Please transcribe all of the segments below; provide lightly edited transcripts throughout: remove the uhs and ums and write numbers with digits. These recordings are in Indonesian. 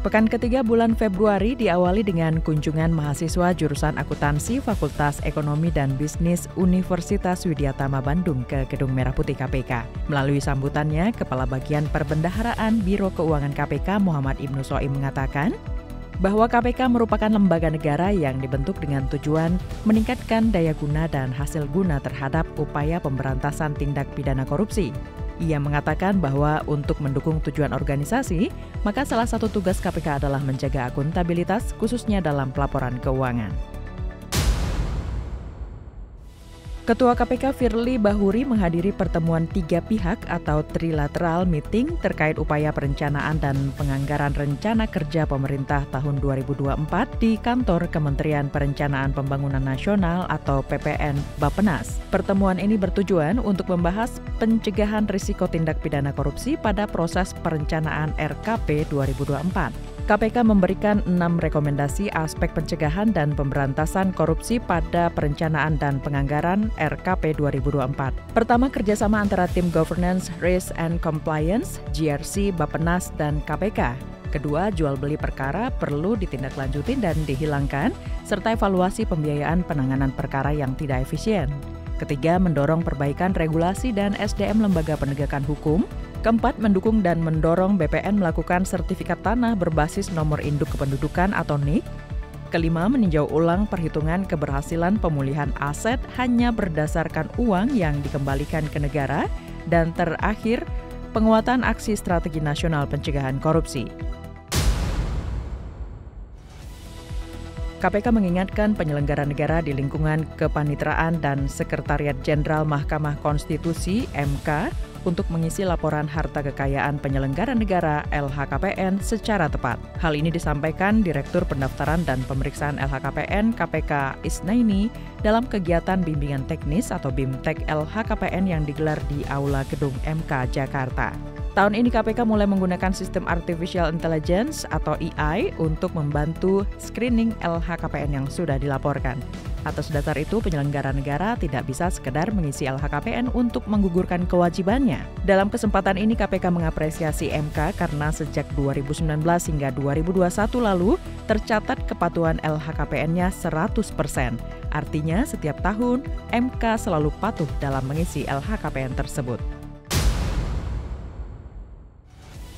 Pekan ketiga bulan Februari diawali dengan kunjungan mahasiswa jurusan akuntansi Fakultas Ekonomi dan Bisnis Universitas Widyatama Bandung ke Gedung Merah Putih KPK. Melalui sambutannya, Kepala Bagian Perbendaharaan Biro Keuangan KPK Muhammad Ibnu Soim mengatakan bahwa KPK merupakan lembaga negara yang dibentuk dengan tujuan meningkatkan daya guna dan hasil guna terhadap upaya pemberantasan tindak pidana korupsi. Ia mengatakan bahwa untuk mendukung tujuan organisasi, maka salah satu tugas KPK adalah menjaga akuntabilitas khususnya dalam pelaporan keuangan. Ketua KPK Firly Bahuri menghadiri pertemuan 3 pihak atau trilateral meeting terkait upaya perencanaan dan penganggaran rencana kerja pemerintah tahun 2024 di kantor Kementerian Perencanaan Pembangunan Nasional atau PPN Bappenas. Pertemuan ini bertujuan untuk membahas pencegahan risiko tindak pidana korupsi pada proses perencanaan RKP 2024. KPK memberikan 6 rekomendasi aspek pencegahan dan pemberantasan korupsi pada perencanaan dan penganggaran RKP 2024. Pertama, kerjasama antara Tim Governance, Risk and Compliance, GRC, Bappenas, dan KPK. Kedua, jual beli perkara perlu ditindaklanjuti dan dihilangkan, serta evaluasi pembiayaan penanganan perkara yang tidak efisien. Ketiga, mendorong perbaikan regulasi dan SDM lembaga penegakan hukum. Keempat, mendukung dan mendorong BPN melakukan sertifikat tanah berbasis nomor induk kependudukan atau NIK. Kelima, meninjau ulang perhitungan keberhasilan pemulihan aset hanya berdasarkan uang yang dikembalikan ke negara. Dan terakhir, penguatan aksi strategi nasional pencegahan korupsi. KPK mengingatkan penyelenggara negara di lingkungan Kepanitraan dan Sekretariat Jenderal Mahkamah Konstitusi (MK) untuk mengisi laporan harta kekayaan penyelenggara negara LHKPN secara tepat. Hal ini disampaikan Direktur Pendaftaran dan Pemeriksaan LHKPN KPK Isnaini dalam kegiatan bimbingan teknis atau BIMTEK LHKPN yang digelar di Aula Gedung MK Jakarta. Tahun ini KPK mulai menggunakan sistem Artificial Intelligence atau AI untuk membantu screening LHKPN yang sudah dilaporkan. Atas dasar itu, penyelenggara negara tidak bisa sekedar mengisi LHKPN untuk menggugurkan kewajibannya. Dalam kesempatan ini, KPK mengapresiasi MK karena sejak 2019 hingga 2021 lalu tercatat kepatuhan LHKPN-nya 100%. Artinya, setiap tahun MK selalu patuh dalam mengisi LHKPN tersebut.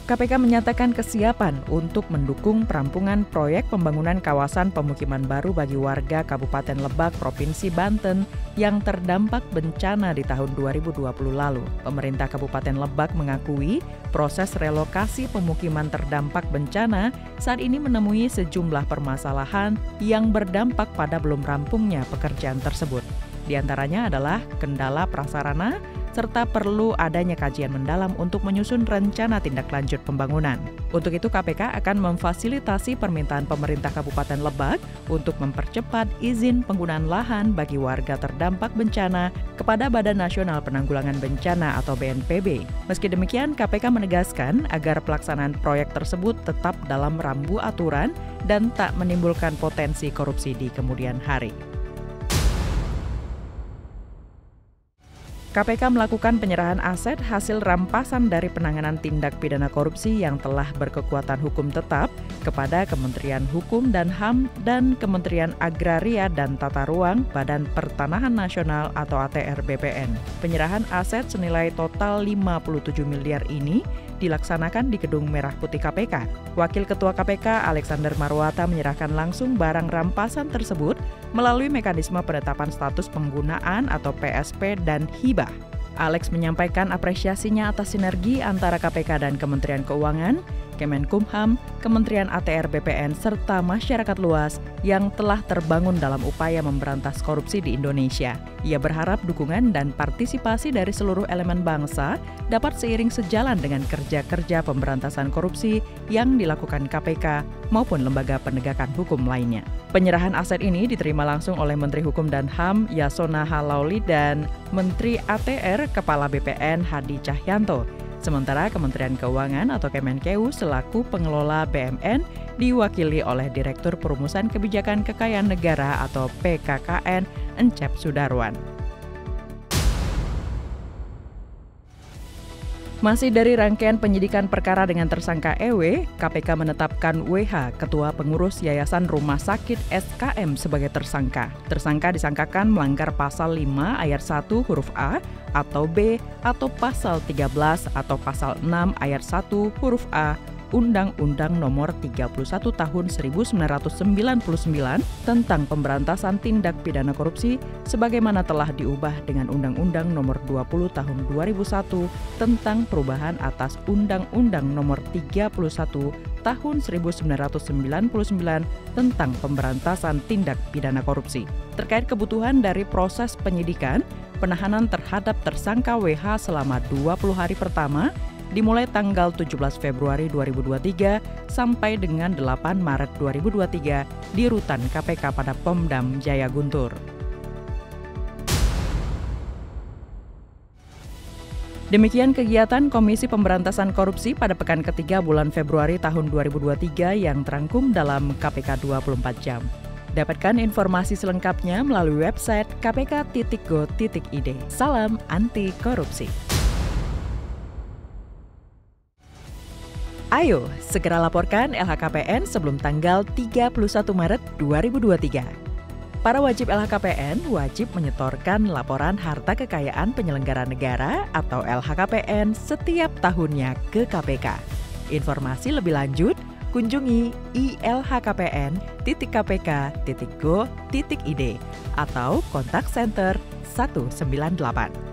KPK menyatakan kesiapan untuk mendukung perampungan proyek pembangunan kawasan pemukiman baru bagi warga Kabupaten Lebak, Provinsi Banten yang terdampak bencana di tahun 2020 lalu. Pemerintah Kabupaten Lebak mengakui proses relokasi pemukiman terdampak bencana saat ini menemui sejumlah permasalahan yang berdampak pada belum rampungnya pekerjaan tersebut. Di antaranya adalah kendala prasarana, serta perlu adanya kajian mendalam untuk menyusun rencana tindak lanjut pembangunan. Untuk itu, KPK akan memfasilitasi permintaan pemerintah Kabupaten Lebak untuk mempercepat izin penggunaan lahan bagi warga terdampak bencana kepada Badan Nasional Penanggulangan Bencana atau BNPB. Meski demikian, KPK menegaskan agar pelaksanaan proyek tersebut tetap dalam rambu aturan dan tak menimbulkan potensi korupsi di kemudian hari. KPK melakukan penyerahan aset hasil rampasan dari penanganan tindak pidana korupsi yang telah berkekuatan hukum tetap kepada Kementerian Hukum dan HAM dan Kementerian Agraria dan Tata Ruang Badan Pertanahan Nasional atau ATR BPN. Penyerahan aset senilai total 57 miliar ini dilaksanakan di Gedung Merah Putih KPK. Wakil Ketua KPK Alexander Marwata menyerahkan langsung barang rampasan tersebut melalui mekanisme penetapan status penggunaan atau PSP dan hibah. Alex menyampaikan apresiasinya atas sinergi antara KPK dan Kementerian Keuangan, Kemenkumham, Kementerian ATR BPN, serta masyarakat luas yang telah terbangun dalam upaya memberantas korupsi di Indonesia. Ia berharap dukungan dan partisipasi dari seluruh elemen bangsa dapat seiring sejalan dengan kerja-kerja pemberantasan korupsi yang dilakukan KPK maupun lembaga penegakan hukum lainnya. Penyerahan aset ini diterima langsung oleh Menteri Hukum dan HAM Yasona Halauli dan Menteri ATR Kepala BPN Hadi Cahyanto. Sementara Kementerian Keuangan atau Kemenkeu selaku pengelola BMN diwakili oleh Direktur Perumusan Kebijakan Kekayaan Negara atau PKKN Encep Sudarwan. Masih dari rangkaian penyidikan perkara dengan tersangka EW, KPK menetapkan WH, Ketua Pengurus Yayasan Rumah Sakit SKM sebagai tersangka. Tersangka disangkakan melanggar pasal 5 ayat 1 huruf A atau B atau pasal 13 atau pasal 6 ayat 1 huruf A Undang-Undang Nomor 31 Tahun 1999 tentang pemberantasan tindak pidana korupsi sebagaimana telah diubah dengan Undang-Undang Nomor 20 Tahun 2001 tentang perubahan atas Undang-Undang Nomor 31 Tahun 1999 tentang pemberantasan tindak pidana korupsi. Terkait kebutuhan dari proses penyidikan, penahanan terhadap tersangka WH selama 20 hari pertama dimulai tanggal 17 Februari 2023 sampai dengan 8 Maret 2023 di Rutan KPK pada Pomdam Jaya Guntur. Demikian kegiatan Komisi Pemberantasan Korupsi pada pekan ketiga bulan Februari tahun 2023 yang terangkum dalam KPK 24 jam. Dapatkan informasi selengkapnya melalui website kpk.go.id. Salam anti korupsi. Ayo, segera laporkan LHKPN sebelum tanggal 31 Maret 2023. Para wajib LHKPN wajib menyetorkan laporan harta kekayaan penyelenggara negara atau LHKPN setiap tahunnya ke KPK. Informasi lebih lanjut, kunjungi ilhkpn.kpk.go.id atau kontak center 198.